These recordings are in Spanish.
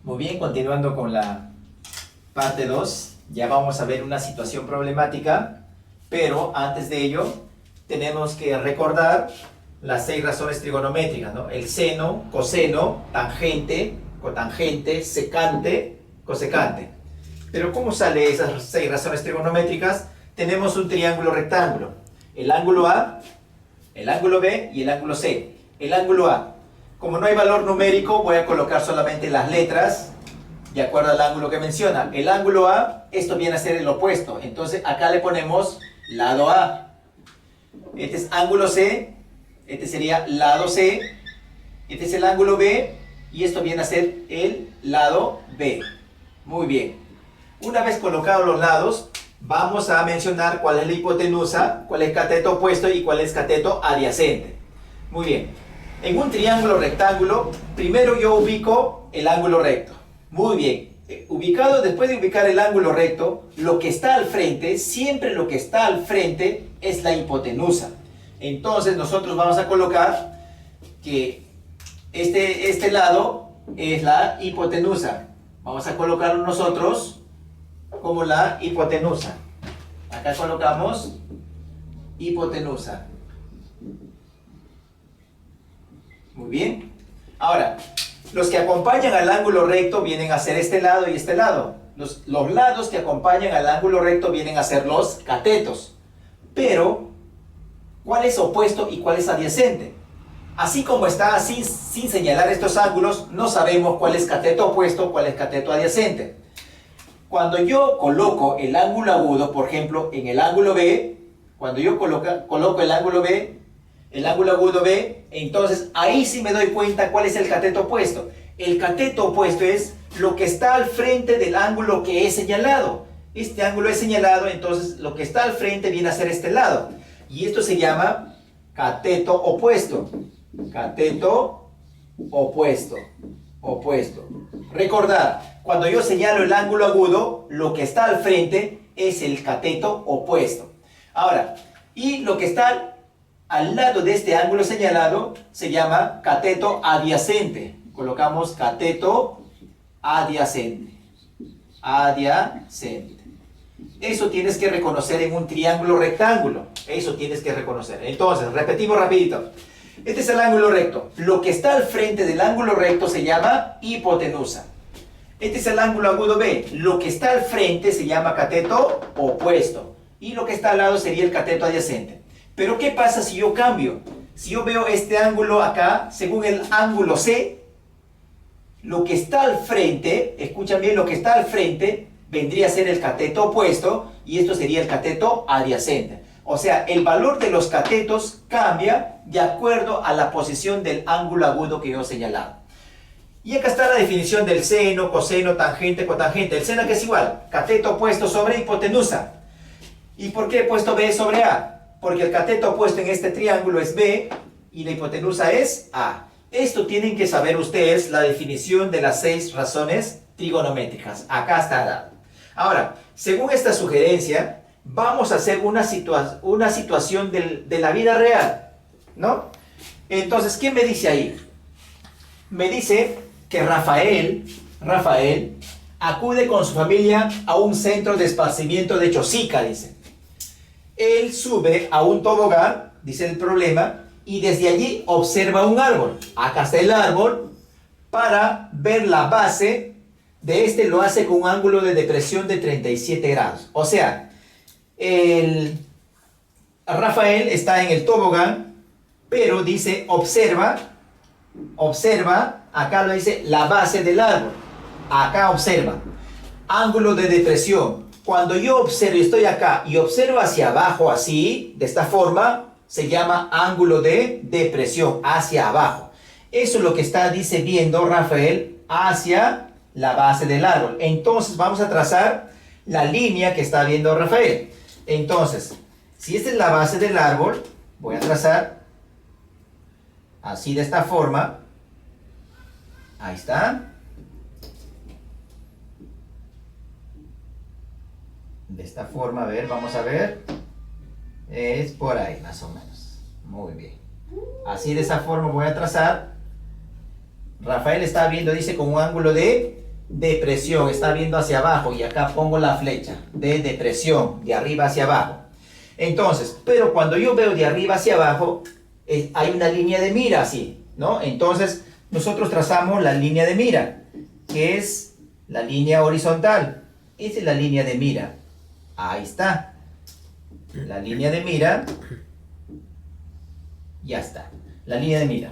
Muy bien, continuando con la parte 2, ya vamos a ver una situación problemática, pero antes de ello tenemos que recordar las 6 razones trigonométricas, ¿no? El seno, coseno, tangente, cotangente, secante, cosecante. Pero ¿cómo sale esas 6 razones trigonométricas? Tenemos un triángulo rectángulo, el ángulo A, el ángulo B y el ángulo C. El ángulo A, como no hay valor numérico, voy a colocar solamente las letras de acuerdo al ángulo que menciona. El ángulo A, esto viene a ser el opuesto. Entonces acá le ponemos lado A. Este es ángulo C, este sería lado C. Este es el ángulo B y esto viene a ser el lado B. Muy bien. Una vez colocados los lados, vamos a mencionar cuál es la hipotenusa, cuál es el cateto opuesto y cuál es el cateto adyacente. Muy bien. En un triángulo rectángulo, primero yo ubico el ángulo recto. Muy bien. Ubicado, después de ubicar el ángulo recto, lo que está al frente, siempre lo que está al frente es la hipotenusa. Entonces nosotros vamos a colocar que este lado es la hipotenusa. Vamos a colocarlo nosotros como la hipotenusa. Acá colocamos hipotenusa. Muy bien. Ahora, los que acompañan al ángulo recto vienen a ser este lado y este lado. Los lados que acompañan al ángulo recto vienen a ser los catetos. Pero, ¿cuál es opuesto y cuál es adyacente? Así como está, sin señalar estos ángulos, no sabemos cuál es cateto opuesto, cuál es cateto adyacente. Cuando yo coloco el ángulo agudo, por ejemplo, en el ángulo B, cuando yo coloco el ángulo B, el ángulo agudo B, entonces ahí sí me doy cuenta cuál es el cateto opuesto. El cateto opuesto es lo que está al frente del ángulo que he señalado. Este ángulo es señalado, entonces lo que está al frente viene a ser este lado. Y esto se llama cateto opuesto. Cateto opuesto. Opuesto. Recordar, cuando yo señalo el ángulo agudo, lo que está al frente es el cateto opuesto. Ahora, y lo que está al lado de este ángulo señalado se llama cateto adyacente. Colocamos cateto adyacente. Adyacente. Eso tienes que reconocer en un triángulo rectángulo. Eso tienes que reconocer. Entonces, repetimos rapidito. Este es el ángulo recto. Lo que está al frente del ángulo recto se llama hipotenusa. Este es el ángulo agudo B. Lo que está al frente se llama cateto opuesto. Y lo que está al lado sería el cateto adyacente. Pero ¿qué pasa si yo cambio? Si yo veo este ángulo acá, según el ángulo C, lo que está al frente, escuchan bien, lo que está al frente vendría a ser el cateto opuesto y esto sería el cateto adyacente. O sea, el valor de los catetos cambia de acuerdo a la posición del ángulo agudo que yo he señalado. Y acá está la definición del seno, coseno, tangente, cotangente. El seno que es igual, cateto opuesto sobre hipotenusa. ¿Y por qué he puesto B sobre A? Porque el cateto opuesto en este triángulo es B y la hipotenusa es A. Esto tienen que saber ustedes la definición de las 6 razones trigonométricas. Acá está dado. Ahora, según esta sugerencia, vamos a hacer una situación de la vida real, ¿no? Entonces, ¿qué me dice ahí? Me dice que Rafael acude con su familia a un centro de esparcimiento de Chosica, dice. Él sube a un tobogán, dice el problema, y desde allí observa un árbol. Acá está el árbol. Para ver la base de este lo hace con un ángulo de depresión de 37 grados. O sea, Rafael está en el tobogán, pero dice observa, acá lo dice la base del árbol. Acá observa. Ángulo de depresión. Cuando yo observo, estoy acá y observo hacia abajo así, de esta forma, se llama ángulo de depresión, hacia abajo. Eso es lo que dice viendo Rafael hacia la base del árbol. Entonces vamos a trazar la línea que está viendo Rafael. Entonces, si esta es la base del árbol, voy a trazar así de esta forma. Ahí está. De esta forma, a ver, vamos a ver. Es por ahí, más o menos. Muy bien. Así de esa forma voy a trazar. Rafael está viendo, dice, con un ángulo de depresión, está viendo hacia abajo y acá pongo la flecha de depresión, de arriba hacia abajo. Entonces, pero cuando yo veo de arriba hacia abajo, hay una línea de mira así, ¿no? Entonces, nosotros trazamos la línea de mira, que es la línea horizontal. Esa es la línea de mira. Ahí está. La línea de mira. Ya está. La línea de mira.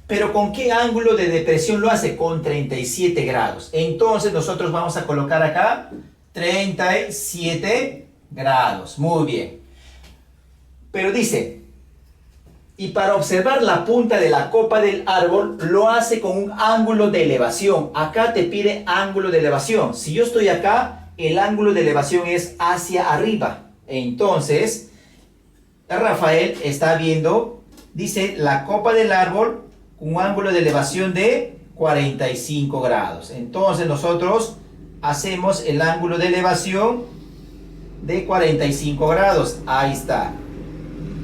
Pero ¿con qué ángulo de depresión lo hace? Con 37 grados. Entonces nosotros vamos a colocar acá 37 grados. Muy bien. Pero dice, y para observar la punta de la copa del árbol, lo hace con un ángulo de elevación. Acá te pide ángulo de elevación. Si yo estoy acá, el ángulo de elevación es hacia arriba. Entonces, Rafael está viendo, dice, la copa del árbol con un ángulo de elevación de 45 grados. Entonces, nosotros hacemos el ángulo de elevación de 45 grados. Ahí está.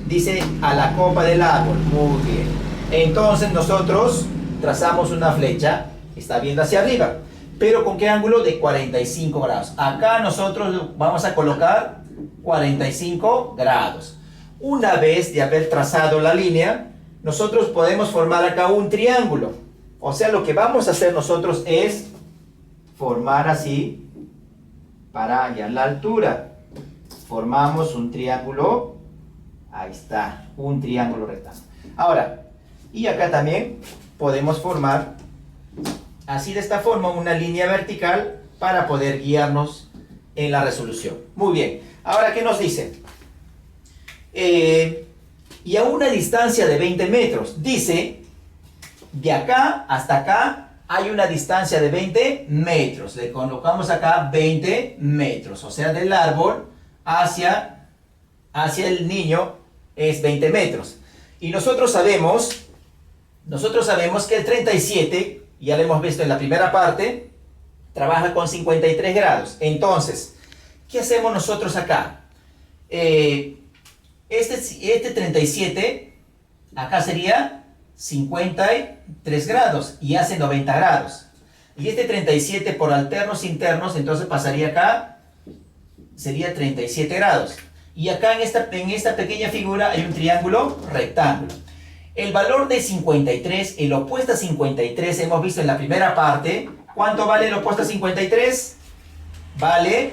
Dice a la copa del árbol. Muy bien. Entonces nosotros trazamos una flecha. Está viendo hacia arriba. Pero ¿con qué ángulo? De 45 grados. Acá nosotros vamos a colocar 45 grados. Una vez de haber trazado la línea, nosotros podemos formar acá un triángulo. O sea, lo que vamos a hacer nosotros es formar así para hallar la altura. Formamos un triángulo. Ahí está, un triángulo rectángulo. Ahora, y acá también podemos formar, así de esta forma, una línea vertical para poder guiarnos en la resolución. Muy bien, ahora, ¿qué nos dice? Y a una distancia de 20 metros. Dice, de acá hasta acá hay una distancia de 20 metros. Le colocamos acá 20 metros, o sea, del árbol hacia el niño es 20 metros. Y nosotros sabemos que el 37, ya lo hemos visto en la primera parte, trabaja con 53 grados. Entonces, ¿qué hacemos nosotros acá? Este 37, acá sería 53 grados y hace 90 grados. Y este 37 por alternos internos, entonces pasaría acá, sería 37 grados. Y acá en esta pequeña figura hay un triángulo rectángulo. El valor de 53, el opuesto a 53, hemos visto en la primera parte. ¿Cuánto vale el opuesto a 53? Vale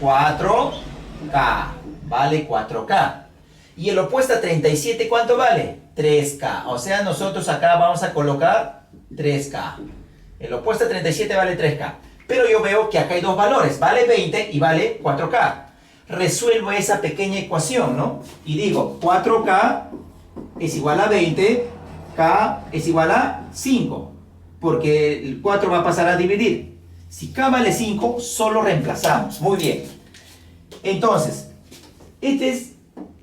4K. Vale 4K. Y el opuesto a 37, ¿cuánto vale? 3K. O sea, nosotros acá vamos a colocar 3K. El opuesto a 37 vale 3K. Pero yo veo que acá hay dos valores. Vale 20 y vale 4K. Resuelvo esa pequeña ecuación, ¿no? Y digo, 4K es igual a 20, K es igual a 5, porque el 4 va a pasar a dividir. Si K vale 5, solo reemplazamos. Muy bien. Entonces,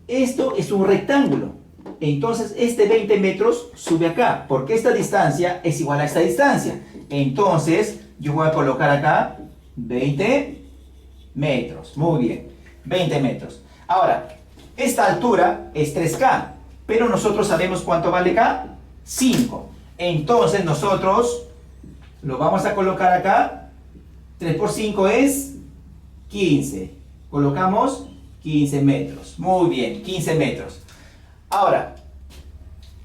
esto es un rectángulo. Entonces, este 20 metros sube acá, porque esta distancia es igual a esta distancia. Entonces, yo voy a colocar acá 20 metros. Muy bien. 20 metros. Ahora, esta altura es 3K, pero nosotros sabemos cuánto vale K, 5. Entonces nosotros lo vamos a colocar acá. 3 por 5 es 15. Colocamos 15 metros. Muy bien, 15 metros. Ahora,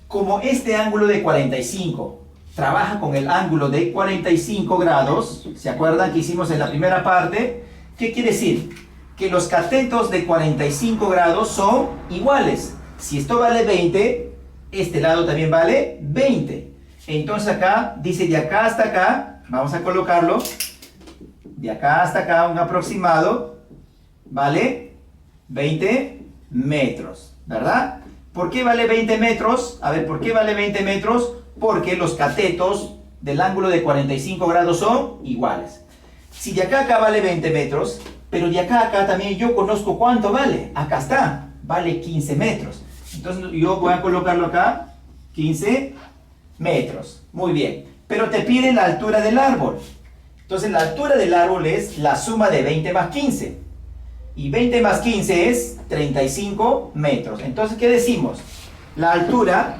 como este ángulo de 45 trabaja con el ángulo de 45 grados, ¿se acuerdan que hicimos en la primera parte? ¿Qué quiere decir? Que los catetos de 45 grados son iguales. Si esto vale 20, este lado también vale 20. Entonces acá, dice de acá hasta acá, vamos a colocarlo, de acá hasta acá, un aproximado, vale 20 metros, ¿verdad? ¿Por qué vale 20 metros? A ver, ¿por qué vale 20 metros? Porque los catetos del ángulo de 45 grados son iguales. Si de acá a acá vale 20 metros, pero de acá a acá también yo conozco cuánto vale. Acá está, vale 15 metros. Entonces yo voy a colocarlo acá, 15 metros. Muy bien. Pero te piden la altura del árbol. Entonces la altura del árbol es la suma de 20 más 15. Y 20 más 15 es 35 metros. Entonces, ¿qué decimos? La altura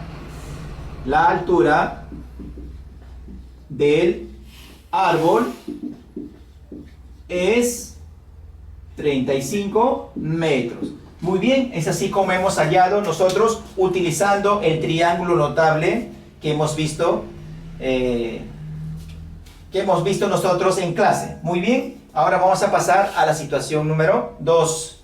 del árbol es 35 metros. Muy bien, es así como hemos hallado nosotros utilizando el triángulo notable que hemos visto nosotros en clase. Muy bien, ahora vamos a pasar a la situación número 2.